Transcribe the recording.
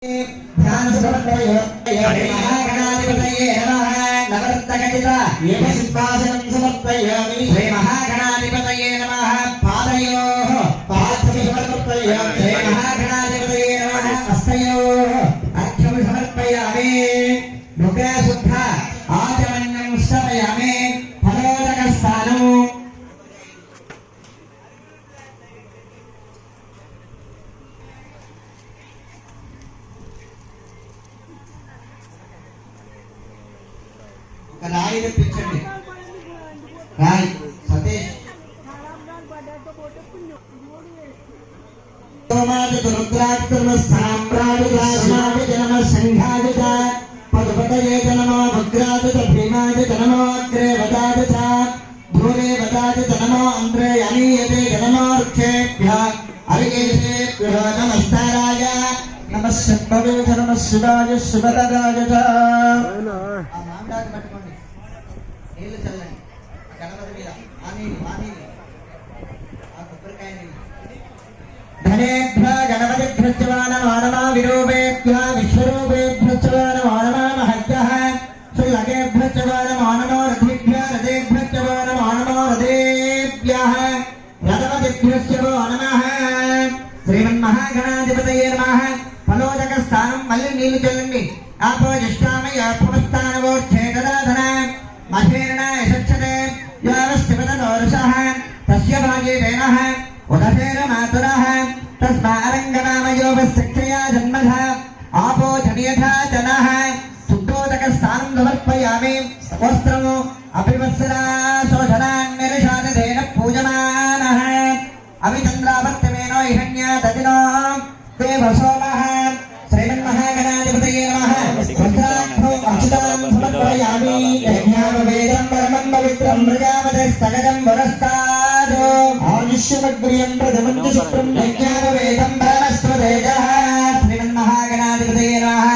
ध्यान समर्पय महागणाधिपतये नमः नवरत्नखचिता एव सिंहासनं समर्पयामि श्री महागणाधिपतये नमः पादयोः पादं समर्पयामि श्री महागणाधिपतये नमः हस्तयोः अर्घ्यं समर्पयामि मुखे शुद्ध आचमन्यं स्थापयामि फलोदकस्थानम् राय पिछड़े राय सतेश तोमाद रुद्राक्षर साम्राट राजमाद जन्म संघाद चा पदपतये जन्म भद्राद भीमाद जन्म अग्रे वदाद चा धूरे वदाद जन्म अंद्रे अनीयते जन्म अर्क्षेभ्य अर्घेभ्य नमस्काराय नमः शिवाय नमः शिवाय शिवतराय च నీళ్ళు చల్లండి గణపతి మీద ధనేభ్య గణపతిభ్యశ్చ నమో నమః విరూపేభ్య విశ్వరూపేభ్యశ్చ నమో నమః మహద్భ్యః శ్రీలకేభ్యశ్చ నమో నమః రథేభ్య రథేభ్యశ్చ నమో నమః రథేభ్యః రథపతిభ్యశ్చ నమో నమః శ్రీమన్మహాగణాధిపతయే నమః ఫలోదక స్థానం మళ్ళీ నీళ్లు చల్లండి ఆపో జిష్టామయ పునఃస్థానవోచ్ఛేదనాధన महेरणा यशच्छते यावस्तिपतनोरुषः तस्य भागे वेनः उदधेन मातुरः तस्मारङ्गनामयोपशिक्षया जन्मधः आपो जनियथा जनः शुद्धोदकस्थानं समर्पयामि वस्त्रमो अभिवत्सरा शोषणान्निर्षादधेन पूजमानः अभिचन्द्रावर्तमेनो इहन्या ददिनो देवसोमः श्रीमन्महागणाधिपतये नमः वस्त्राभ्यो अक्षतां समर्पयामि यज्ञामवेदं परमं पवित्रं प्रजापतिस्तगजं वरस्तादो आयुष्यमग्रियं प्रथमं च शुक्रं यज्ञामवेदं परमस्वतेजः श्रीमन्महागणाधिपतये नमः